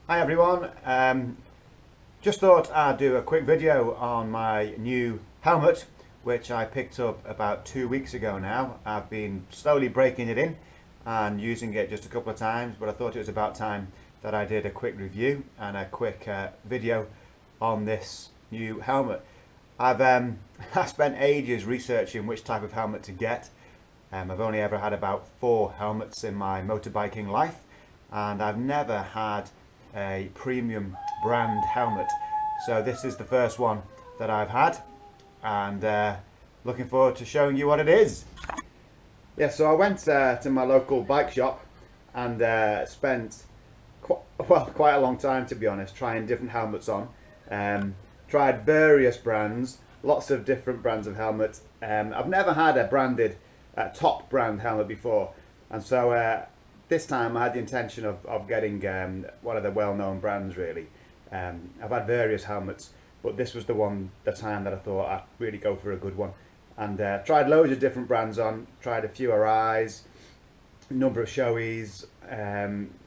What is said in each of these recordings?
Hi everyone, just thought I'd do a quick video on my new helmet which I picked up about 2 weeks ago now. I've been slowly breaking it in and using it just a couple of times, but I thought it was about time that I did a quick review and a quick video on this new helmet. I spent ages researching which type of helmet to get. I've only ever had about 4 helmets in my motorbiking life, and I've never had a premium brand helmet, so this is the first one that I've had, and looking forward to showing you what it is. Yeah, so I went to my local bike shop and spent quite a long time, to be honest, trying different helmets on. Tried various brands, lots of different brands of helmets. I've never had a branded top brand helmet before, and so this time I had the intention of getting one of the well-known brands, really. I've had various helmets, but this was the time that I thought I'd really go for a good one. And tried loads of different brands on, tried a few Arais, a number of Shoeis,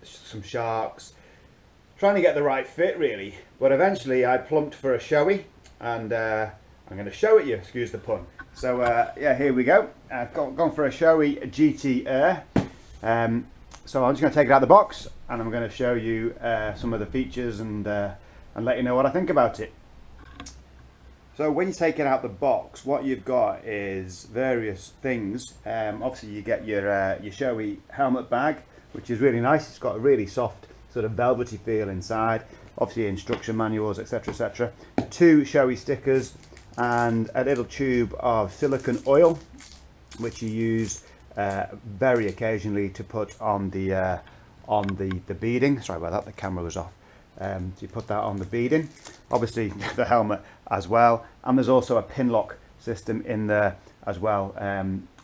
some Sharks, trying to get the right fit really. But eventually I plumped for a Shoei, and I'm going to show it you, excuse the pun. So yeah, here we go. I've gone for a Shoei GT Air. So I'm just going to take it out of the box and I'm going to show you some of the features and let you know what I think about it. So when you take it out the box, what you've got is various things. Obviously you get your Shoei helmet bag, which is really nice. It's got a really soft sort of velvety feel inside. Obviously instruction manuals, etc, etc. 2 Shoei stickers and a little tube of silicone oil, which you use very occasionally to put on the beading. Sorry about that, the camera was off. So you put that on the beading, obviously the helmet as well, and there's also a pin lock system in there as well,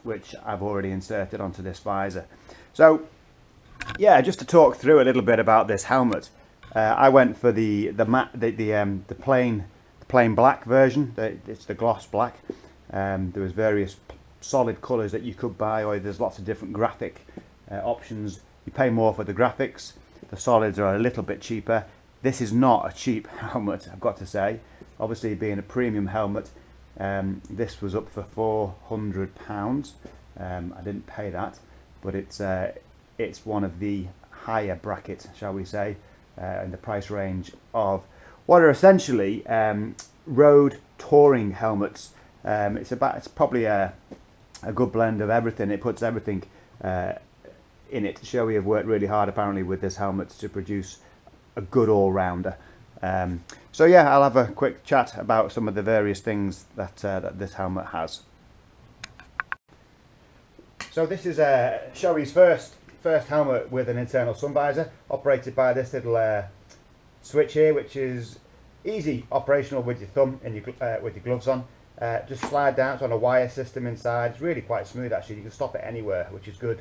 which I've already inserted onto this visor. So yeah, just to talk through a little bit about this helmet, I went for the plain black version. It's the gloss black. There was various solid colours that you could buy, or there's lots of different graphic options. You pay more for the graphics. The solids are a little bit cheaper. This is not a cheap helmet, I've got to say. Obviously, being a premium helmet, this was up for £400. I didn't pay that, but it's one of the higher bracket, shall we say, in the price range of what are essentially road touring helmets. It's probably a good blend of everything. It puts everything in it. Shoei have worked really hard apparently with this helmet to produce a good all-rounder. So yeah, I'll have a quick chat about some of the various things that this helmet has. So this is Shoei's first helmet with an internal sun visor, operated by this little switch here, which is easy operational with your thumb and with your gloves on. Just slide down. It's on a wire system inside. It's really quite smooth actually. You can stop it anywhere, which is good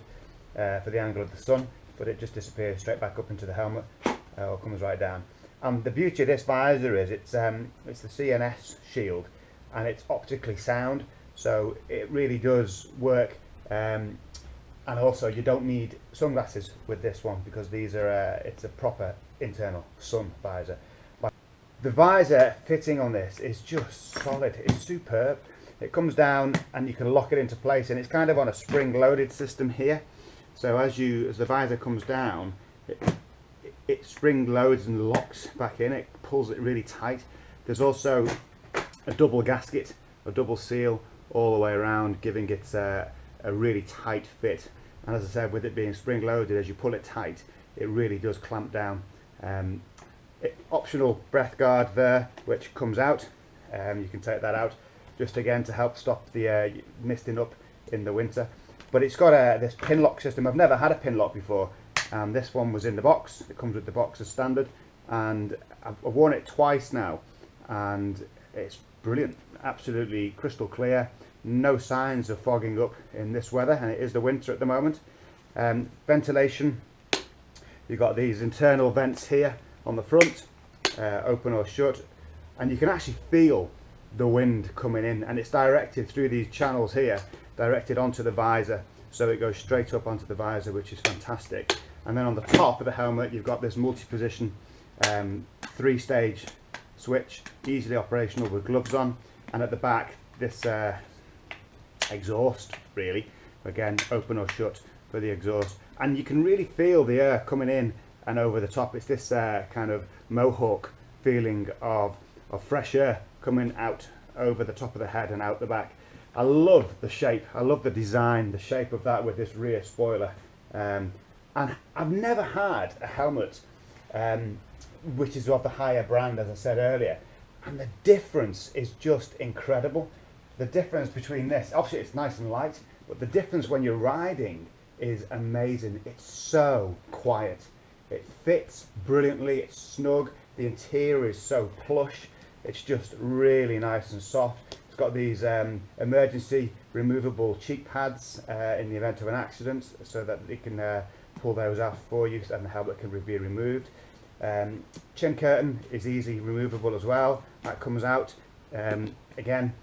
for the angle of the sun, but it just disappears straight back up into the helmet, or comes right down. And the beauty of this visor is it's the CNS shield, and it's optically sound, so it really does work. And also you don't need sunglasses with this one, because these are it's a proper internal sun visor. The visor fitting on this is just solid. It's superb. It comes down and you can lock it into place, and it's kind of on a spring-loaded system here. So as the visor comes down, it spring loads and locks back in. It pulls it really tight. There's also a double gasket, a double seal all the way around, giving it a really tight fit. And as I said, with it being spring-loaded, as you pull it tight, it really does clamp down. Optional breath guard there, which comes out. You can take that out just again to help stop the misting up in the winter. But it's got this pin lock system. I've never had a pin lock before, and this one was in the box. It comes with the box as standard, and I've worn it twice now, and it's brilliant. Absolutely crystal clear. No signs of fogging up in this weather, and it is the winter at the moment. Ventilation. You've got these internal vents here on the front, open or shut, and you can actually feel the wind coming in, and it's directed through these channels here, directed onto the visor, so it goes straight up onto the visor, which is fantastic. And then on the top of the helmet you've got this multi-position 3-stage switch, easily operational with gloves on, and at the back this exhaust, really, again open or shut for the exhaust, and you can really feel the air coming in and over the top. It's this kind of mohawk feeling of fresh air coming out over the top of the head and out the back. I love the shape, I love the design, the shape of that with this rear spoiler, and I've never had a helmet which is of the higher brand, as I said earlier, and the difference is just incredible. The difference between this, obviously it's nice and light, but the difference when you're riding is amazing. It's so quiet, it fits brilliantly, it's snug, the interior is so plush, it's just really nice and soft. It's got these emergency removable cheek pads in the event of an accident, so that you can pull those off for you and the helmet can be removed. Chin curtain is easy removable as well, that comes out. Again,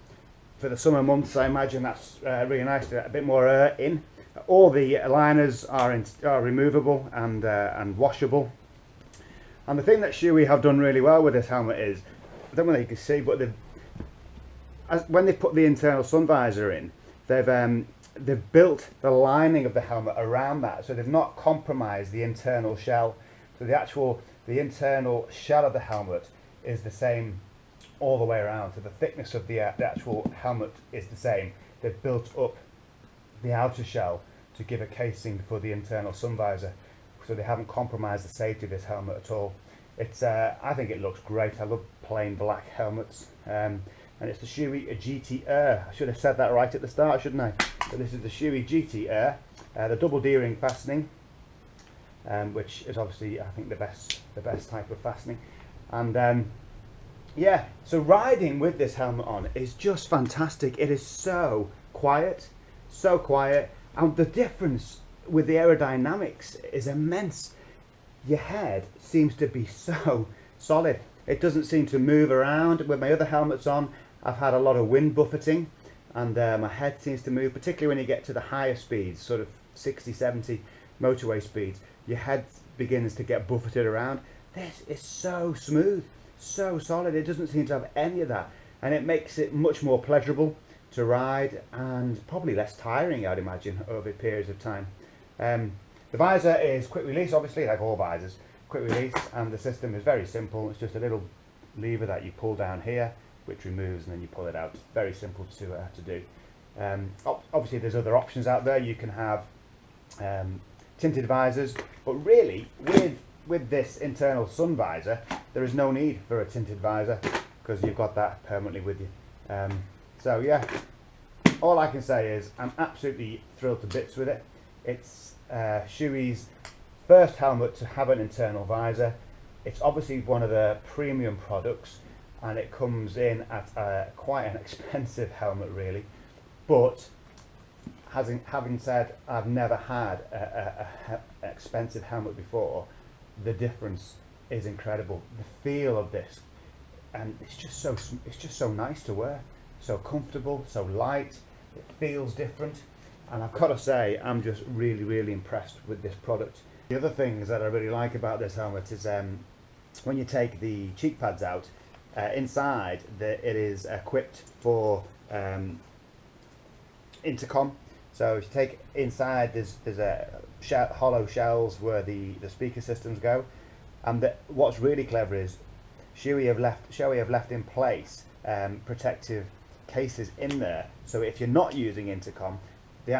for the summer months, I imagine that's really nice to get a bit more air in. All the liners are removable and washable. And the thing that Shoei have done really well with this helmet is, I don't know if you can see, but when they've put the internal sun visor in, they've built the lining of the helmet around that, so they've not compromised the internal shell. So the internal shell of the helmet is the same all the way around. So the thickness of the actual helmet is the same. They've built up the outer shell to give a casing for the internal sun visor, so they haven't compromised the safety of this helmet at all. It's I think it looks great. I love plain black helmets, and it's the Shoei GT Air. I should have said that right at the start, shouldn't I? So this is the Shoei GT Air, the double D-ring fastening, which is obviously, I think, the best type of fastening. And yeah, so riding with this helmet on is just fantastic. It is so quiet, and the difference with the aerodynamics is immense. Your head seems to be so solid. It doesn't seem to move around. With my other helmets on, I've had a lot of wind buffeting, and my head seems to move, particularly when you get to the higher speeds, sort of 60, 70 motorway speeds. Your head begins to get buffeted around. This is so smooth, so solid. It doesn't seem to have any of that, and it makes it much more pleasurable to ride and probably less tiring, I'd imagine, over periods of time. The visor is quick release, obviously, like all visors, quick release, and the system is very simple. It's just a little lever that you pull down here, which removes, and then you pull it out. Very simple to do. Obviously there's other options out there. You can have tinted visors, but really with this internal sun visor, there is no need for a tinted visor because you've got that permanently with you. So yeah, all I can say is I'm absolutely thrilled to bits with it. It's Shoei's first helmet to have an internal visor. It's obviously one of the premium products, and it comes in at quite an expensive helmet, really. But having said I've never had an expensive helmet before, the difference is incredible. The feel of this, and it's just so nice to wear, so comfortable, so light. It feels different, and I've got to say I'm just really impressed with this product. The other things that I really like about this helmet is when you take the cheek pads out, inside it is equipped for intercom. So if you take inside, there's a hollow shells where the speaker systems go, and what's really clever is Shoei have left in place protective cases in there, so if you're not using intercom, the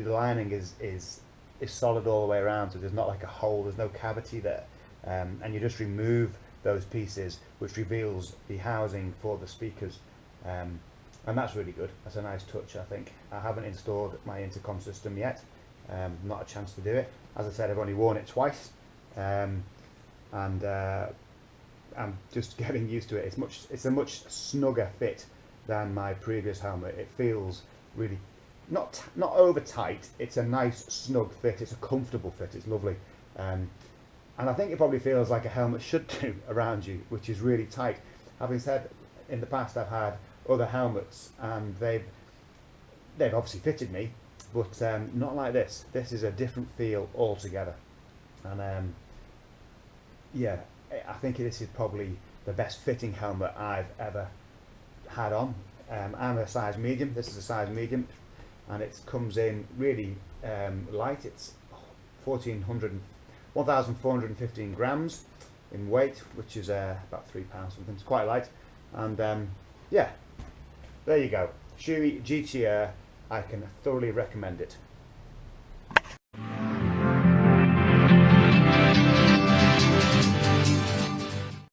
lining is solid all the way around, so there's not like a hole, there's no cavity there, and you just remove those pieces, which reveals the housing for the speakers, and that's really good. That's a nice touch, I think. I haven't installed my intercom system yet, not a chance to do it. As I said, I've only worn it twice, and I'm just getting used to it. It's a much snugger fit than my previous helmet. It feels really not over tight. It's a nice snug fit. It's a comfortable fit. It's lovely, and I think it probably feels like a helmet should do around you, which is really tight. Having said, in the past I've had other helmets and they've obviously fitted me, but not like this. This is a different feel altogether, and yeah, I think this is probably the best fitting helmet I've ever had on. I'm a size medium, this is a size medium, and it comes in really light. It's 1,415 grams in weight, which is about £3 something. It's quite light, and yeah, there you go. Shoei GT Air, I can thoroughly recommend it.